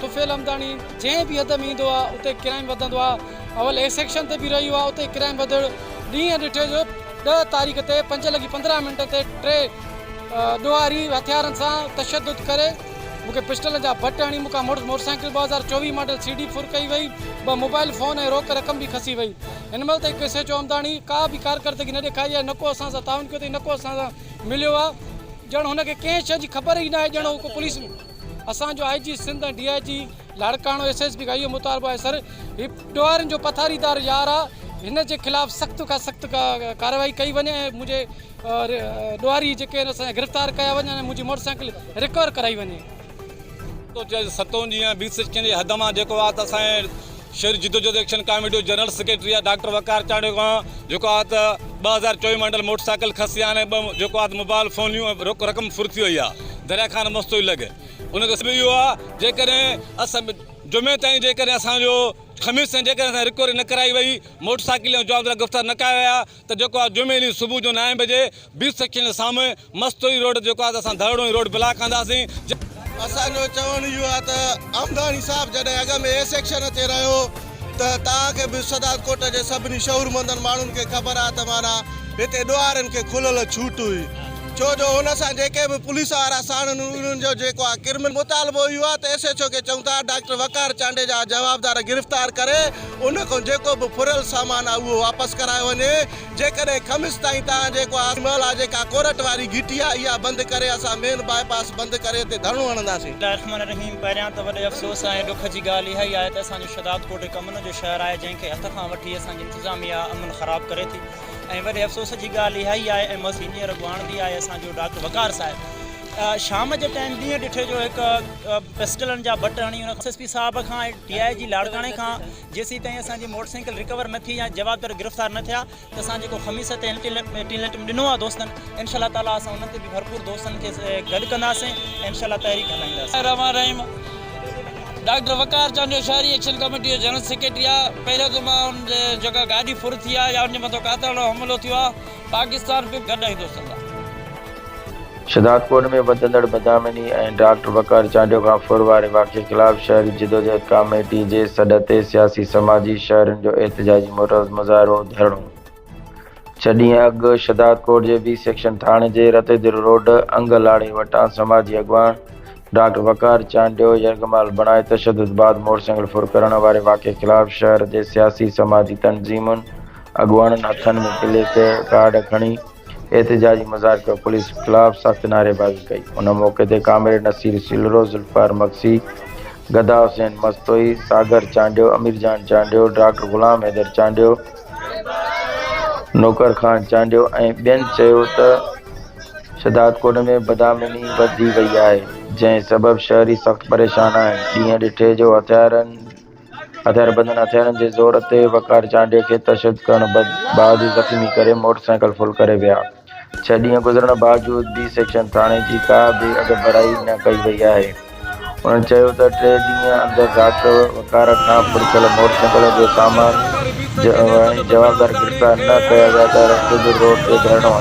तुफ़ैल हमदानी जंहिं बि हद में ईंदो आहे उते क्राइम वधंदो आहे। अवल ए सेक्शन ते बि रहियो आहे, उते क्राइम वधण ॾींहं ॾिठे जो 10 तारीख़ ते 5:15 ते 3 ॾोहारी हथियारनि सां तशद्दुद करे मूंखे पिस्टल जा बट हणी मूंखां मोटरसाइकिल 2024 मॉडल CD फुर कई वई, 2 मोबाइल फ़ोन ऐं रोक रक़म बि खसी वई। हिन महिल ताईं किसे जो हमदानी का बि कारकर्दगी न ॾेखारी आहे, न को असां सां ताउन कयो अथई, न को असां सां मिलियो आहे। ॼण हुनखे कंहिं शइ जी ख़बर ई न आहे, ॼण को पुलिस असांजो IG सिंध ऐं DIG लाड़काणो SSP का इहो मुतालबो आहे सर ही ॾोहारियुनि जो पथारीदार यार आहे, हिन जे ख़िलाफ़ सख़्त खां सख़्त कार्रवाई कई वञे ऐं मुंहिंजे ॾोहारी जेके आहिनि असांजा गिरफ़्तार कया वञनि ऐं मुंहिंजी मोटरसाइकिल रिकवर कराई वञे। तो 7 ॾींहं 20 सेक्शन जे हद मां जेको आहे त असांजे शहरी जिदोजहद एक्शन कमेटी जो जनरल सेक्रेटरी आहे डॉक्टर वकार चांडियो खां जेको आहे त 2024 मॉडल मोटरसाइकिल खसी आहे, जेको आहे मोबाइल फ़ोनियूं रोक रक़म फुर थी वई आहे, दरिया खान मस्तो ई लॻे। उनखे सभु इहो आहे जेकॾहिं असां जुमे ताईं जेकॾहिं असांजो ख़मीस ताईं जेकॾहिं असां रिकवरी न कराई वई, मोटरसाइकिल ऐं जवाबदार गिरफ़्तार न कया विया त जेको आहे जुमे ॾींहुं सुबुह जो 9 बजे 20 सेक्शन जे साम्हूं मस्तोई रोड जेको आहे त असां धरड़ो रोड ब्लॉक कंदासीं। असांजो चवणु इहो आहे त हमदानी साहब जॾहिं अॻ में ए सेक्शन ते रहियो त तव्हांखे बि सदात कोट जे सभिनी शहूरमंदनि माण्हुनि खे ख़बर आहे त माना हिते ॾोहारियुनि खे खुलियल छूट हुई, छो जो हुन सां जेके बि पुलिस वारा साणनि उन्हनि जो जेको आहे क्रिमिनल मुतालबो इहो आहे त SHO खे चऊं था डॉक्टर वकार चांडे जा जवाबदार गिरफ़्तार करे उन खां जेको बि फुरियल सामान आहे उहो वापसि करायो वञे। जेकॾहिं ख़मीस ताईं तव्हां जेको आहे महिल आहे जेका कोरट वारी घिटी आहे इहा बंदि करे असां मेन बाईपास बंदि करे हिते धरणो हणंदासीं। रहीम पहिरियां त वॾे अफ़सोस ऐं ॾुख जी ॻाल्हि इहा ई आहे त असांजो शदात कोट हिकु अमन जो शहर आहे जंहिंखे हथ खां वठी असांजी इंतिज़ामिया अमन ख़राबु करे थी, ऐं वॾे अफ़सोस जी ॻाल्हि इहा ई आहे ऐं सीनियर अॻुवाण बि आहे असांजो डॉक्टर वकार साहिबु। शाम जे टाइम ॾींहं ॾिठे जो हिकु पिस्टलनि जा बट हणी हुन SSP साहिब खां ऐं DIG लाड़काणे खां जेसीं ताईं असांजी मोटरसाइकिल रिकवर न थी या जवाबदार गिरफ़्तार न थिया त असां जेको ख़मीस ते अल्टीमेटम ॾिनो आहे दोस्तनि, इनशाला ताला असां उन्हनि ते बि भरपूर दोस्तनि खे गॾु कंदासीं ऐं इनशाला तहरीक हलाईंदासीं। रहीम डॉक्टर वकार चांडियो शहरी एक्शन कमेटी जो जनरल सेक्रेटरी आहे। पहिरियों त मां हुनजे जेका गाॾी फुर थी आहे या उनजे मथां कातिलाणो हमलो थियो आहे, पाकिस्तान बि गॾु आई दोस्तनि सां। शदात कोट में वधंदड़ बदआमनी ऐं डॉक्टर वकार चांडियो खां फुर वारे वाक़े ख़िलाफ़ शहरी जिदोजहद कमेटी जे सॾ ते सियासी समाजी शहरनि जो एहतिजाजी मुज़ाहिरो धरणो। 6 ॾींहं अॻु शदात कोट जे 20 सेक्शन थाणे जे रतेदिर रोड अंगलाड़े वटां समाजी अॻुवान डॉक्टर वकार चांडियो यरगमाल बणाए तशद्दुद बाद मोटरसाइकिल फुर करण वारे वाक़े ख़िलाफ़ शहर जे सियासी समाजी तंज़ीमुनि अॻुवाननि हथनि में किले कार्ड खणी एहतिजाजी मुज़ाहिरो कयो। पुलिस ख़िलाफ़ सख़्त नारेबाज़ी कई। उन मौक़े ते कामिर नसीर सिलरो, जुल्फार मक्सी, गदा हुसैन मस्तोई, सागर चांडियो, अमीर जान चांडियो, डॉक्टर गुलाम हैदर चांडियो, नौकर खान चांडियो ऐं ॿियनि चयो त शदात कोट में बदआमनी वधी वई आहे जंहिं सबबि शहरी सख़्त परेशान आहिनि। ॾींहं ॾिठे जो हथियारबंदनि हथियारनि जे ज़ोर ते वकार चांडियो खे तशद्दुद करण बावजूदि ज़ख़्मी करे मोटरसाइकिल फुल करे विया। 6 ॾींहं गुज़रण बावजूदि 20 सेक्शन थाणे जी का बि अॻभराई न कई वई आहे। उन्हनि चयो त 3 ॾींहं अंदरि डॉक्टर वकार खां फुरकियल मोटरसाइकिल जो सामान जवाबदार गिरफ़्तार न कया विया त रतेदिर रोड ते धरणो